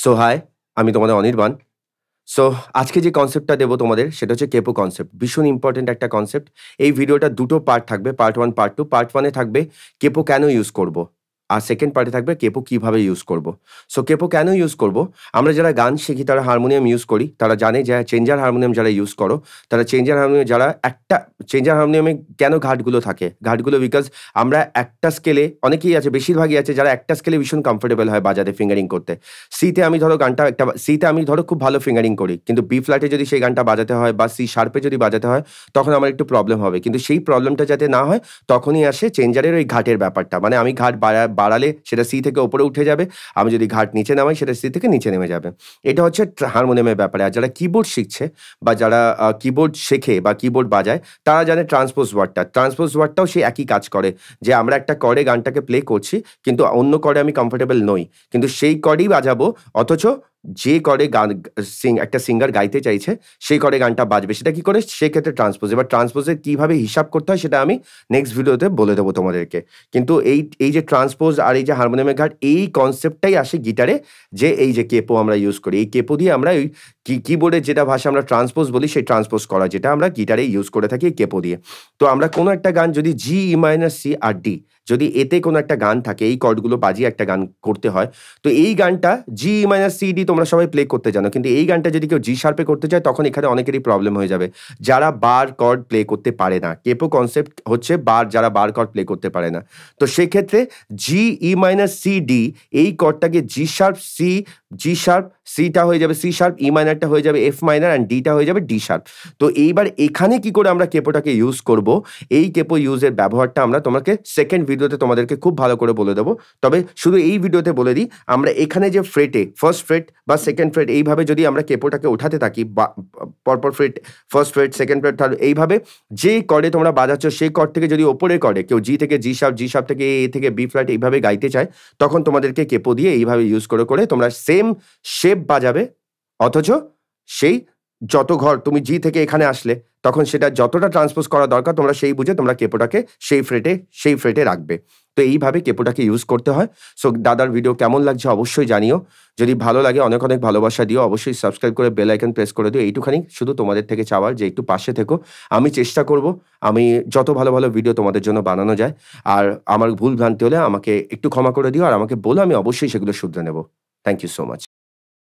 So high, আমি তোমাদের Anirban. So আজকে যে কনসেপ্টটা দেবো তোমাদের সেটা হচ্ছে কেপো কনসেপ্ট। ভীষণ ইম্পর্টেন্ট একটা কনসেপ্ট। এই ভিডিওটা ২ টো পার্ট থাকবে। Part 1, part 2। পার্ট 1 এ থাকবে কেপো কেন ইউজ করব? আর সেকেন্ড পার্টে থাকবে কেপো কিভাবে ইউজ করব? সো কেপো কেন ইউজ করব? আমরা যারা গান শিখি তারা হারমোনিয়াম ইউজ করি। তারা জানে যে চেঞ্জার হারমোনিয়াম যারা ইউজ করো, তারা চেঞ্জার হারমোনিয়াম যারা একটা চেঞ্জার হারমোনিয়ামে কেন ঘাটগুলো থাকে? ঘাটগুলো বিকজ আমরা একটা স্কেলে অনেকেই আছে, বেশিরভাগই আছে যারা একটা স্কেলে ভীষণ কমফোর্টেবল হয় বাজাতে, ফিঙ্গারিং করতে। সিতে আমি ধরো গানটা একটা সিতে আমি ধরো খুব ভালো ফিঙ্গারিং করি। কিন্তু বি ফ্ল্যাটে যদি সেই গানটা বাজাতে হয় বা সি শার্পে যদি বাজাতে হয়, তখন আমার একটু প্রবলেম হবে। কিন্তু সেই প্রবলেমটা যাতে না হয়, তখনই আসে চেঞ্জারের ওই ঘাটের ব্যাপারটা। মানে আমি ঘাট বাড়ালে সেটা সি থেকে ওপরে উঠে যাবে। আমি যদি ঘাট নিচে নামাই সেটা সি থেকে নিচে নেমে যাবে। এটা হচ্ছে হারমোনিয়ামের ব্যাপারে। আর যারা কিবোর্ড শিখছে বা যারা কিবোর্ড শেখে বা কিবোর্ড বাজায়, তারা জানে ট্রান্সপোজ ওয়ার্ডটা। ট্রান্সপোজ ওয়ার্ডটাও সেই একই কাজ করে যে আমরা একটা কর্ডে গানটাকে প্লে করছি, কিন্তু অন্য কর্ডে আমি কমফোর্টেবল নই। কিন্তু সেই কর্ডেই বাজাবো, অথচ যে কর্ডে গান একটা সিঙ্গার গাইতে চাইছে, সেই কর্ডে গানটা বাজবে। সেটা কি করে? সেক্ষেত্রে ট্রান্সপোজ। এবার ট্রান্সপোজের কিভাবে হিসাব করতে হয় সেটা আমি নেক্সট ভিডিওতে বলে দেবো তোমাদেরকে। কিন্তু এই যে ট্রান্সপোজ আর এই যে হারমোনিয়ামের ঘাট, এই কনসেপ্টটাই আসে গিটারে, যে এই যে কেপো আমরা ইউজ করি। এই কেপো দিয়ে আমরা ওই কিবোর্ডের যেটা ভাষা আমরা ট্রান্সপোজ বলি, সেই ট্রান্সপোজ করা যেটা আমরা গিটারে ইউজ করে থাকি এই কেপো দিয়ে। তো আমরা কোনো একটা গান যদি জি, ই মাইনর, সি আর ডি, যদি এতে কোনো একটা গান থাকে, এই কর্ডগুলো বাজিয়ে একটা গান করতে হয়, তো এই গানটা জি, ই মাইনর, সি, ডি তোমরা সবাই প্লে করতে জানো। কিন্তু এই গানটা যদি কেউ জি শার্পে করতে চায়, তখন এখানে অনেকেরই প্রবলেম হয়ে যাবে, যারা বার কর্ড প্লে করতে পারে না। কেপো কনসেপ্ট হচ্ছে যারা বার কর্ড প্লে করতে পারে না। তো সেক্ষেত্রে জি, ই মাইনর, সি, ডি, এই কর্ডটাকে জি শার্প, জি শার্প, সিটা হয়ে যাবে সি শার্প, ই মাইনরটা হয়ে যাবে এফ মাইনর, অ্যান্ড ডিটা হয়ে যাবে ডি শার্প। তো এইবার এখানে কি করে আমরা কেপোটাকে ইউজ করব, এই কেপো ইউজের ব্যবহারটা আমরা তোমাকে সেকেন্ড ভিডিওতে তোমাদেরকে খুব ভালো করে বলে দেবো। তবে শুধু এই ভিডিওতে বলে দিই, আমরা এখানে যে ফ্রেটে, ফার্স্ট ফ্রেট বা সেকেন্ড ফ্রেট, এইভাবে যদি আমরা কেপোটাকে ওঠাতে থাকি, বা পরপর freight, first freight, second freight, third, এইভাবে যে কর্ডে তোমরা বাজাচ্ছ সেই কর্ড থেকে যদি ওপরের কর্ডে কেউ জি থেকে জি শার্প, জি শার্প থেকে এ থেকে বি ফ্ল্যাট এইভাবে গাইতে চায়, তখন তোমাদেরকে কেপো দিয়ে এইভাবে ইউজ করে করে তোমরা সেম শেপ বাজাবে। অথচ সেই যত ঘর তুমি জি থেকে এখানে আসলে, তখন সেটা যতটা ট্রান্সপোজ করা দরকার তোমরা সেই বুঝে তোমরা কেপোটাকে সেই ফ্রেটে রাখবে। তো এইভাবে কেপোটাকে ইউজ করতে হয়। সো দাদার ভিডিও কেমন লাগছে অবশ্যই জানিও। যদি ভালো লাগে অনেক অনেক ভালোবাসা দিও। অবশ্যই সাবস্ক্রাইব করে বেল আইকন প্রেস করে দিও। এইটুখানি শুধু তোমাদের থেকে চাওয়ার যে একটু পাশে থেকো। আমি চেষ্টা করব আমি যত ভালো ভালো ভিডিও তোমাদের জন্য বানানো যায়। আর আমার ভুল ভ্রান্তি হলে আমাকে একটু ক্ষমা করে দিও, আর আমাকে বলো, আমি অবশ্যই সেগুলো শুধরে নেব। Thank you so much.